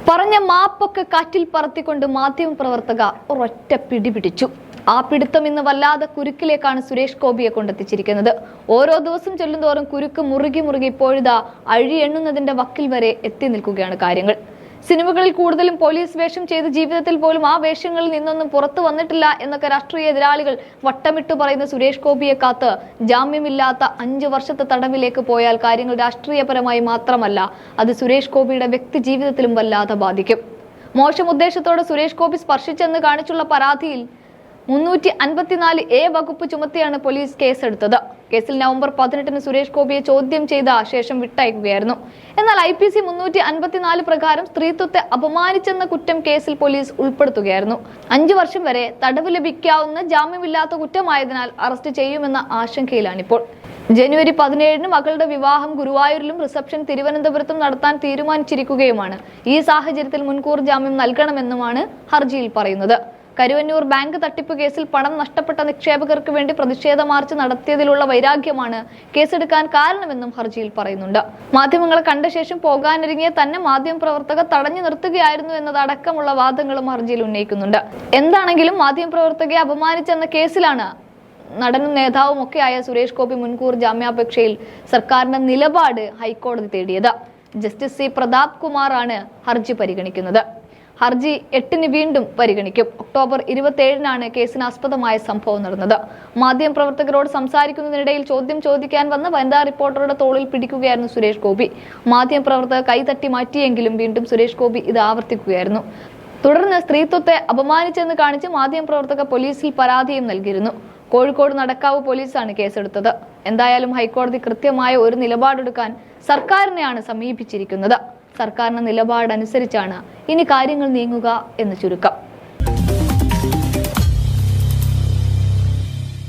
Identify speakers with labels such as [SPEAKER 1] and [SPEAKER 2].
[SPEAKER 1] പറഞ്ഞ മാപ്പൊക്കെ കാറ്റിൽ പറത്തിക്കൊണ്ട് മാധ്യമപ്രവർത്തക ഒരൊറ്റ പിടിപിടിച്ചു. ആ പിടുത്തം ഇന്ന് വല്ലാതെ കുരുക്കിലേക്കാണ് സുരേഷ് ഗോപിയെ കൊണ്ടെത്തിച്ചിരിക്കുന്നത്. ഓരോ ദിവസം ചെല്ലുന്തോറും കുരുക്ക് മുറുകി ഇപ്പോഴിതാ അഴി എണ്ണുന്നതിന്റെ വക്കിൽ വരെ എത്തി നിൽക്കുകയാണ് കാര്യങ്ങൾ. സിനിമകളിൽ കൂടുതലും പോലീസ് വേഷം ചെയ്ത് ജീവിതത്തിൽ പോലും ആ വേഷങ്ങളിൽ നിന്നൊന്നും പുറത്തു വന്നിട്ടില്ല എന്നൊക്കെ രാഷ്ട്രീയ എതിരാളികൾ വട്ടമിട്ടു പറയുന്ന സുരേഷ് ഗോപിയെ കാത്ത് ജാമ്യമില്ലാത്ത 5 വർഷത്തെ തടവിലേക്ക് പോയാൽ കാര്യങ്ങൾ രാഷ്ട്രീയപരമായി മാത്രമല്ല, അത് സുരേഷ് ഗോപിയുടെ വ്യക്തി ജീവിതത്തിലും വല്ലാതെ ബാധിക്കും. മോശം ഉദ്ദേശത്തോടെ സുരേഷ് ഗോപി സ്പർശിച്ചെന്ന് കാണിച്ചുള്ള പരാതിയിൽ 354A വകുപ്പ് ചുമത്തിയാണ് പോലീസ് കേസെടുത്തത്. കേസിൽ നവംബർ 18 സുരേഷ് ഗോപിയെ ചോദ്യം ചെയ്ത ശേഷം വിട്ടയക്കുകയായിരുന്നു. എന്നാൽ IPC 354 പ്രകാരം സ്ത്രീത്വത്തെ അപമാനിച്ചെന്ന കുറ്റം കേസിൽ പോലീസ് ഉൾപ്പെടുത്തുകയായിരുന്നു. 5 വർഷം വരെ തടവ് ലഭിക്കാവുന്ന ജാമ്യമില്ലാത്ത കുറ്റമായതിനാൽ അറസ്റ്റ് ചെയ്യുമെന്ന ആശങ്കയിലാണിപ്പോൾ. ജനുവരി 17 മകളുടെ വിവാഹം ഗുരുവായൂരിലും റിസപ്ഷൻ തിരുവനന്തപുരത്തും നടത്താൻ തീരുമാനിച്ചിരിക്കുകയുമാണ്. ഈ സാഹചര്യത്തിൽ മുൻകൂർ ജാമ്യം നൽകണമെന്നുമാണ് ഹർജിയിൽ പറയുന്നത്. കരുവന്നൂർ ബാങ്ക് തട്ടിപ്പ് കേസിൽ പണം നഷ്ടപ്പെട്ട നിക്ഷേപകർക്ക് വേണ്ടി പ്രതിഷേധ മാർച്ച് നടത്തിയതിലുള്ള വൈരാഗ്യമാണ് കേസെടുക്കാൻ കാരണമെന്നും ഹർജിയിൽ പറയുന്നുണ്ട്. മാധ്യമങ്ങളെ കണ്ട ശേഷം പോകാനൊരുങ്ങിയ തന്നെ മാധ്യമപ്രവർത്തകർ തടഞ്ഞു നിർത്തുകയായിരുന്നു എന്നതടക്കമുള്ള വാദങ്ങളും ഹർജിയിൽ ഉന്നയിക്കുന്നുണ്ട്. എന്താണെങ്കിലും മാധ്യമപ്രവർത്തകയെ അപമാനിച്ചെന്ന കേസിലാണ് നടനും നേതാവും ഒക്കെയായ സുരേഷ് ഗോപി മുൻകൂർ ജാമ്യാപേക്ഷയിൽ സർക്കാരിന്റെ നിലപാട് ഹൈക്കോടതി തേടിയത്. ജസ്റ്റിസ് C പ്രതാപ് കുമാറാണ് ഹർജി പരിഗണിക്കുന്നത്. ഹർജി 8 വീണ്ടും പരിഗണിക്കും. ഒക്ടോബർ 27 കേസിനാസ്പദമായ സംഭവം നടന്നത്. മാധ്യമപ്രവർത്തകരോട് സംസാരിക്കുന്നതിനിടയിൽ ചോദ്യം ചോദിക്കാൻ വന്ന വനിതാ റിപ്പോർട്ടറുടെ തോളിൽ പിടിക്കുകയായിരുന്നു സുരേഷ് ഗോപി. മാധ്യമപ്രവർത്തകർ കൈതട്ടി മാറ്റിയെങ്കിലും വീണ്ടും സുരേഷ് ഗോപി ഇത് ആവർത്തിക്കുകയായിരുന്നു. തുടർന്ന് സ്ത്രീത്വത്തെ അപമാനിച്ചെന്ന് കാണിച്ച് മാധ്യമപ്രവർത്തകർ പോലീസിൽ പരാതിയും നൽകിയിരുന്നു. കോഴിക്കോട് നടക്കാവ് പോലീസാണ് കേസെടുത്തത്. എന്തായാലും ഹൈക്കോടതി കൃത്യമായ ഒരു നിലപാടെടുക്കാൻ സർക്കാരിനെയാണ് സമീപിച്ചിരിക്കുന്നത്. സർക്കാരിന്റെ നിലപാടനുസരിച്ചാണ് ഇനി കാര്യങ്ങൾ നീങ്ങുക എന്ന് ചുരുക്കം.